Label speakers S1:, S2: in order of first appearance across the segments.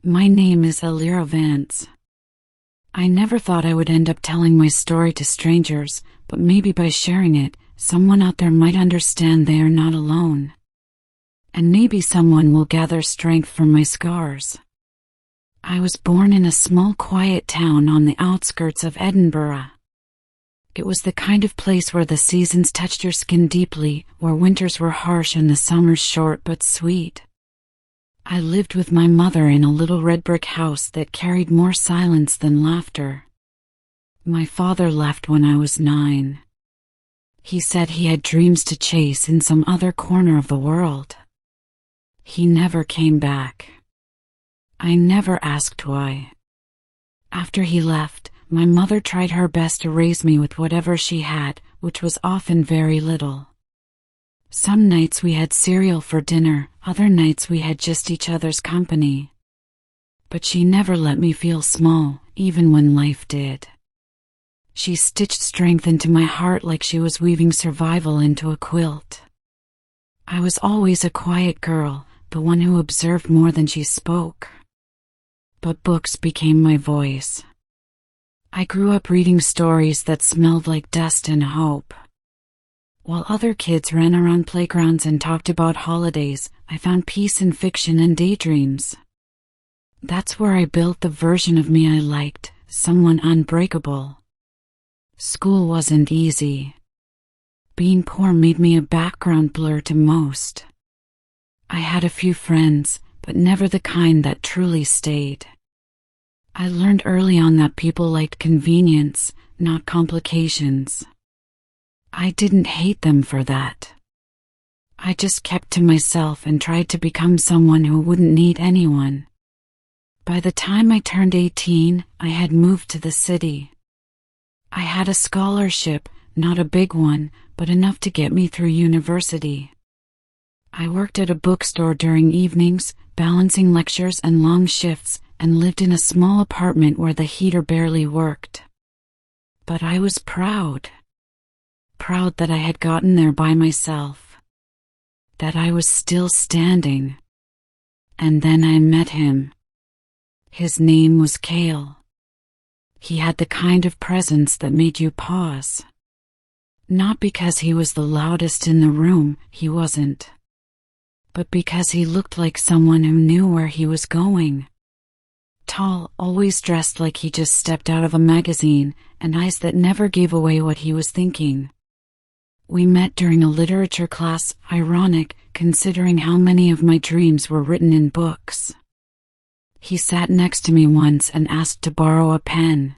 S1: My name is Elira Vance. I never thought I would end up telling my story to strangers, but maybe by sharing it, someone out there might understand they are not alone. And maybe someone will gather strength from my scars. I was born in a small quiet town on the outskirts of Edinburgh. It was the kind of place where the seasons touched your skin deeply, where winters were harsh and the summers short but sweet. I lived with my mother in a little red brick house that carried more silence than laughter. My father left when I was 9. He said he had dreams to chase in some other corner of the world. He never came back. I never asked why. After he left, my mother tried her best to raise me with whatever she had, which was often very little. Some nights we had cereal for dinner, other nights we had just each other's company. But she never let me feel small, even when life did. She stitched strength into my heart like she was weaving survival into a quilt. I was always a quiet girl, the one who observed more than she spoke. But books became my voice. I grew up reading stories that smelled like dust and hope. While other kids ran around playgrounds and talked about holidays, I found peace in fiction and daydreams. That's where I built the version of me I liked, someone unbreakable. School wasn't easy. Being poor made me a background blur to most. I had a few friends, but never the kind that truly stayed. I learned early on that people liked convenience, not complications. I didn't hate them for that. I just kept to myself and tried to become someone who wouldn't need anyone. By the time I turned 18, I had moved to the city. I had a scholarship, not a big one, but enough to get me through university. I worked at a bookstore during evenings, balancing lectures and long shifts, and lived in a small apartment where the heater barely worked. But I was proud. Proud that I had gotten there by myself. That I was still standing. And then I met him. His name was Cale. He had the kind of presence that made you pause. Not because he was the loudest in the room, he wasn't. But because he looked like someone who knew where he was going. Tall, always dressed like he just stepped out of a magazine, and eyes that never gave away what he was thinking. We met during a literature class, ironic, considering how many of my dreams were written in books. He sat next to me once and asked to borrow a pen.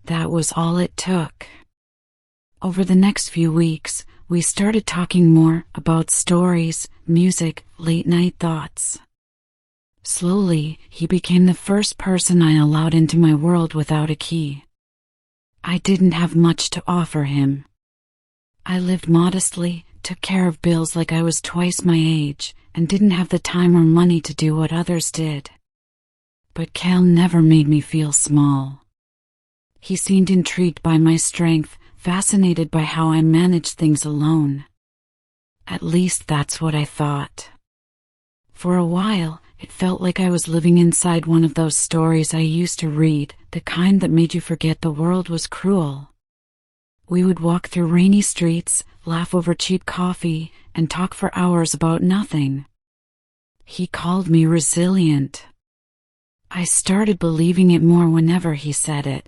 S1: That was all it took. Over the next few weeks, we started talking more about stories, music, late-night thoughts. Slowly, he became the first person I allowed into my world without a key. I didn't have much to offer him. I lived modestly, took care of bills like I was twice my age, and didn't have the time or money to do what others did. But Cale never made me feel small. He seemed intrigued by my strength, fascinated by how I managed things alone. At least that's what I thought. For a while, it felt like I was living inside one of those stories I used to read, the kind that made you forget the world was cruel. We would walk through rainy streets, laugh over cheap coffee, and talk for hours about nothing. He called me resilient. I started believing it more whenever he said it.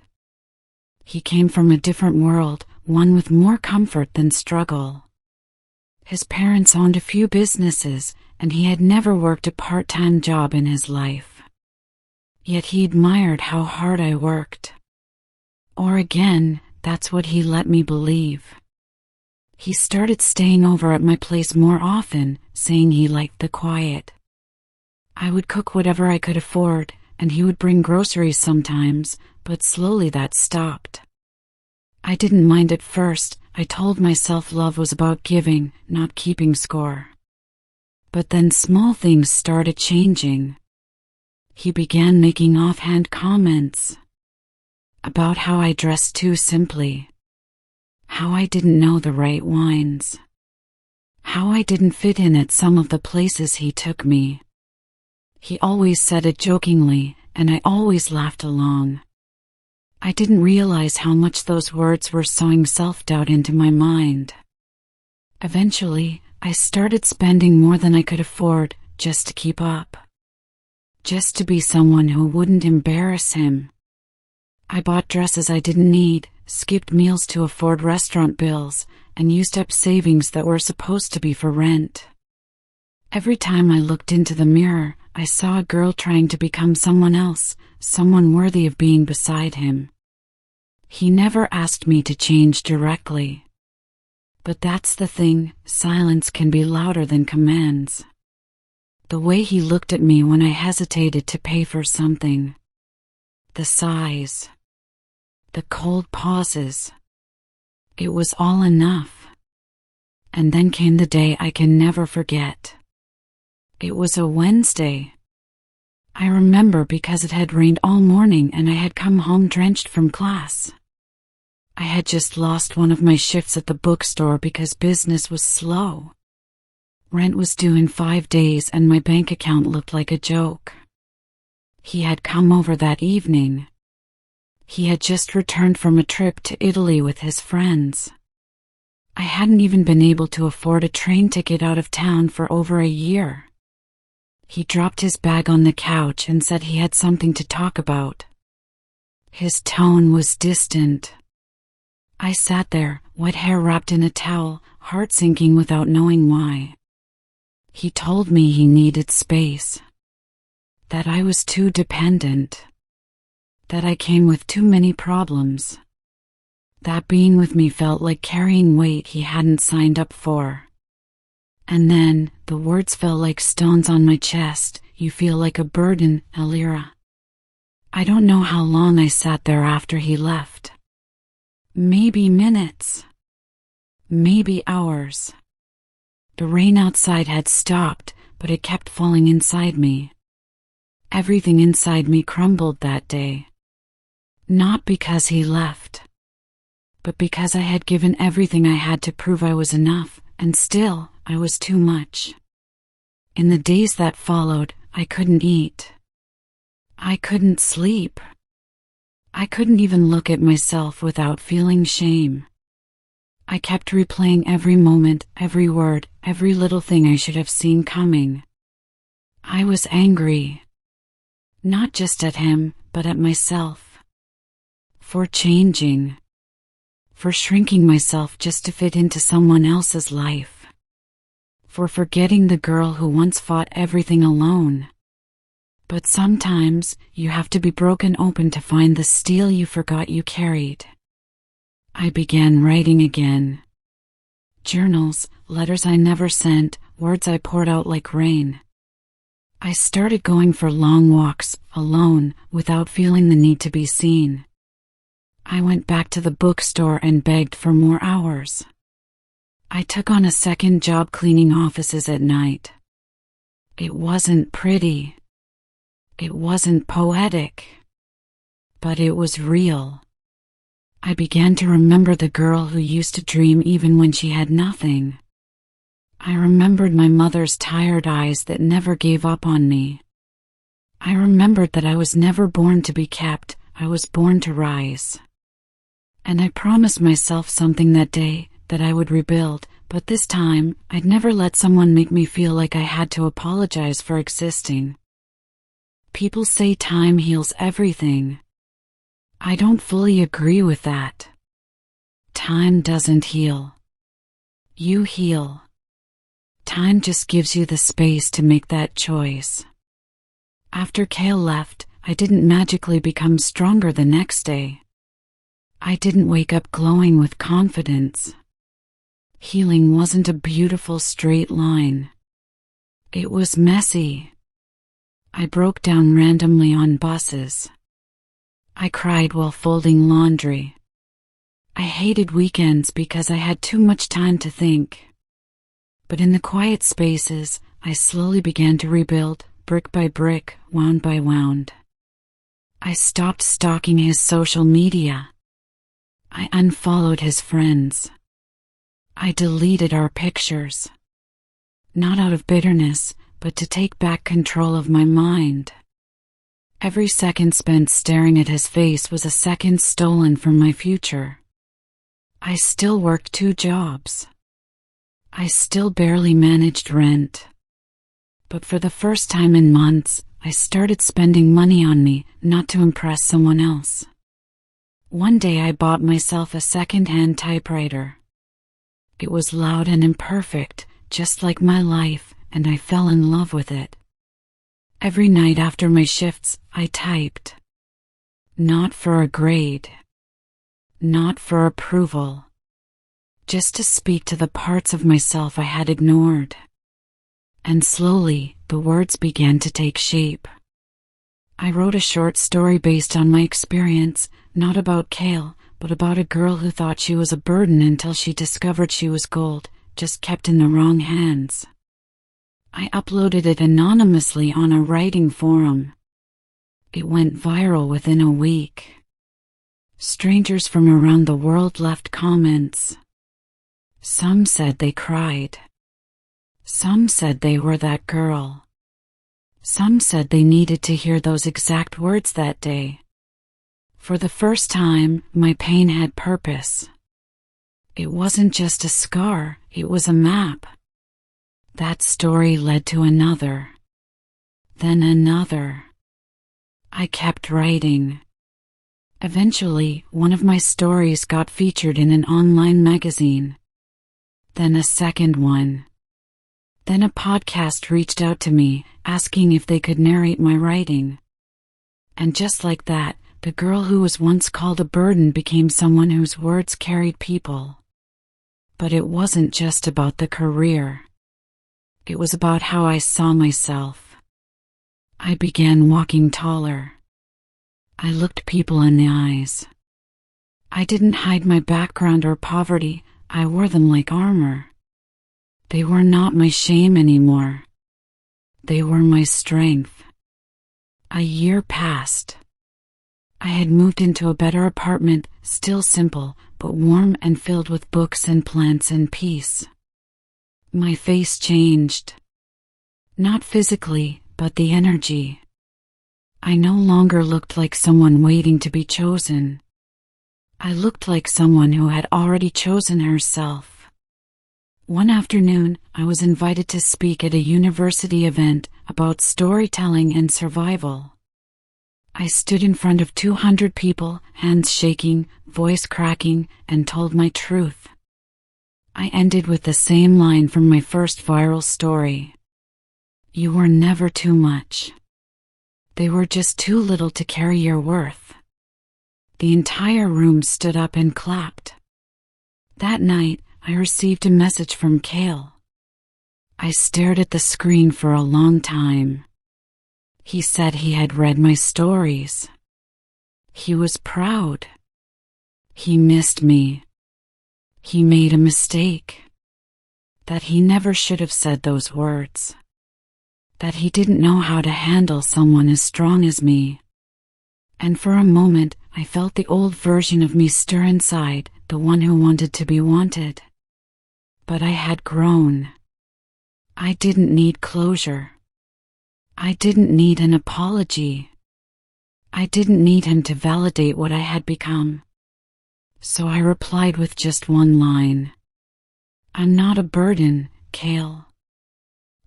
S1: He came from a different world, one with more comfort than struggle. His parents owned a few businesses, and he had never worked a part-time job in his life. Yet he admired how hard I worked. Or again, that's what he let me believe. He started staying over at my place more often, saying he liked the quiet. I would cook whatever I could afford, and he would bring groceries sometimes, but slowly that stopped. I didn't mind at first. I told myself love was about giving, not keeping score. But then small things started changing. He began making offhand comments about how I dressed too simply, how I didn't know the right wines, how I didn't fit in at some of the places he took me. He always said it jokingly, and I always laughed along. I didn't realize how much those words were sowing self-doubt into my mind. Eventually, I started spending more than I could afford just to keep up. Just to be someone who wouldn't embarrass him. I bought dresses I didn't need, skipped meals to afford restaurant bills, and used up savings that were supposed to be for rent. Every time I looked into the mirror, I saw a girl trying to become someone else, someone worthy of being beside him. He never asked me to change directly. But that's the thing, silence can be louder than commands. The way he looked at me when I hesitated to pay for something. The sighs. The cold pauses. It was all enough. And then came the day I can never forget. It was a Wednesday. I remember because it had rained all morning and I had come home drenched from class. I had just lost one of my shifts at the bookstore because business was slow. Rent was due in 5 days and my bank account looked like a joke. He had come over that evening. He had just returned from a trip to Italy with his friends. I hadn't even been able to afford a train ticket out of town for over a year. He dropped his bag on the couch and said he had something to talk about. His tone was distant. I sat there, wet hair wrapped in a towel, heart sinking without knowing why. He told me he needed space. That I was too dependent. That I came with too many problems. That being with me felt like carrying weight he hadn't signed up for. And then, the words fell like stones on my chest. You feel like a burden, Elira. I don't know how long I sat there after he left. Maybe minutes. Maybe hours. The rain outside had stopped, but it kept falling inside me. Everything inside me crumbled that day. Not because he left, but because I had given everything I had to prove I was enough, and still, I was too much. In the days that followed, I couldn't eat. I couldn't sleep. I couldn't even look at myself without feeling shame. I kept replaying every moment, every word, every little thing I should have seen coming. I was angry. Not just at him, but at myself. For changing. For shrinking myself just to fit into someone else's life. For forgetting the girl who once fought everything alone. But sometimes, you have to be broken open to find the steel you forgot you carried. I began writing again. Journals, letters I never sent, words I poured out like rain. I started going for long walks, alone, without feeling the need to be seen. I went back to the bookstore and begged for more hours. I took on a second job cleaning offices at night. It wasn't pretty. It wasn't poetic. But it was real. I began to remember the girl who used to dream even when she had nothing. I remembered my mother's tired eyes that never gave up on me. I remembered that I was never born to be kept, I was born to rise. And I promised myself something that day, that I would rebuild, but this time, I'd never let someone make me feel like I had to apologize for existing. People say time heals everything. I don't fully agree with that. Time doesn't heal. You heal. Time just gives you the space to make that choice. After Kale left, I didn't magically become stronger the next day. I didn't wake up glowing with confidence. Healing wasn't a beautiful straight line. It was messy. I broke down randomly on buses. I cried while folding laundry. I hated weekends because I had too much time to think. But in the quiet spaces, I slowly began to rebuild, brick by brick, wound by wound. I stopped stalking his social media. I unfollowed his friends. I deleted our pictures. Not out of bitterness, but to take back control of my mind. Every second spent staring at his face was a second stolen from my future. I still worked 2 jobs. I still barely managed rent. But for the first time in months, I started spending money on me, not to impress someone else. One day I bought myself a second-hand typewriter. It was loud and imperfect, just like my life, and I fell in love with it. Every night after my shifts, I typed. Not for a grade. Not for approval. Just to speak to the parts of myself I had ignored. And slowly, the words began to take shape. I wrote a short story based on my experience, not about Kale, but about a girl who thought she was a burden until she discovered she was gold, just kept in the wrong hands. I uploaded it anonymously on a writing forum. It went viral within a week. Strangers from around the world left comments. Some said they cried. Some said they were that girl. Some said they needed to hear those exact words that day. For the first time, my pain had purpose. It wasn't just a scar, it was a map. That story led to another. Then another. I kept writing. Eventually, one of my stories got featured in an online magazine. Then a second one. Then a podcast reached out to me, asking if they could narrate my writing. And just like that, the girl who was once called a burden became someone whose words carried people. But it wasn't just about the career. It was about how I saw myself. I began walking taller. I looked people in the eyes. I didn't hide my background or poverty, I wore them like armor. They were not my shame anymore. They were my strength. A year passed. I had moved into a better apartment, still simple, but warm and filled with books and plants and peace. My face changed. Not physically, but the energy. I no longer looked like someone waiting to be chosen. I looked like someone who had already chosen herself. One afternoon, I was invited to speak at a university event about storytelling and survival. I stood in front of 200 people, hands shaking, voice cracking, and told my truth. I ended with the same line from my first viral story. You were never too much. They were just too little to carry your worth. The entire room stood up and clapped. That night, I received a message from Kale. I stared at the screen for a long time. He said he had read my stories. He was proud. He missed me. He made a mistake. That he never should have said those words. That he didn't know how to handle someone as strong as me. And for a moment, I felt the old version of me stir inside, the one who wanted to be wanted. But I had grown. I didn't need closure. I didn't need an apology. I didn't need him to validate what I had become. So I replied with just one line. I'm not a burden, Kale.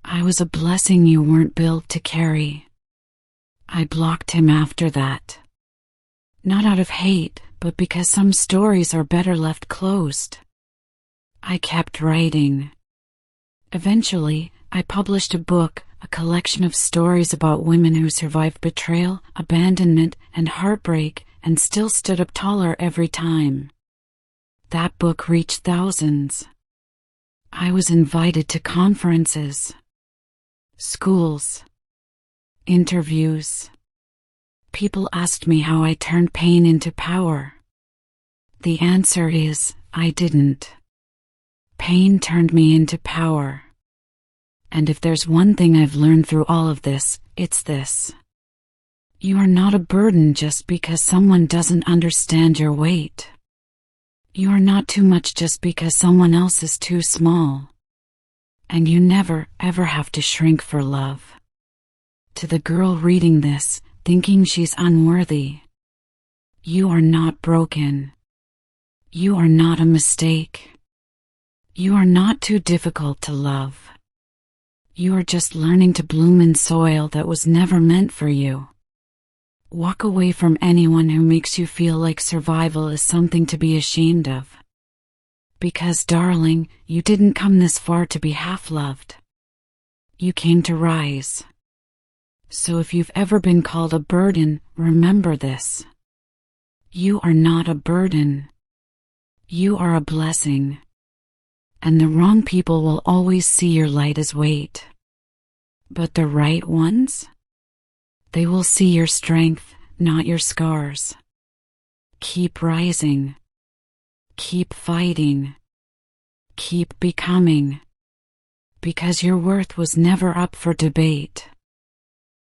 S1: I was a blessing you weren't built to carry. I blocked him after that. Not out of hate, but because some stories are better left closed. I kept writing. Eventually, I published a book, a collection of stories about women who survived betrayal, abandonment, and heartbreak, and still stood up taller every time. That book reached thousands. I was invited to conferences, schools, interviews. People asked me how I turned pain into power. The answer is, I didn't. Pain turned me into power. And if there's one thing I've learned through all of this, it's this. You are not a burden just because someone doesn't understand your weight. You are not too much just because someone else is too small. And you never, ever have to shrink for love. To the girl reading this, thinking she's unworthy, you are not broken. You are not a mistake. You are not too difficult to love. You are just learning to bloom in soil that was never meant for you. Walk away from anyone who makes you feel like survival is something to be ashamed of. Because, darling, you didn't come this far to be half-loved. You came to rise. So if you've ever been called a burden, remember this. You are not a burden. You are a blessing. And the wrong people will always see your light as weight. But the right ones? They will see your strength, not your scars. Keep rising. Keep fighting. Keep becoming. Because your worth was never up for debate.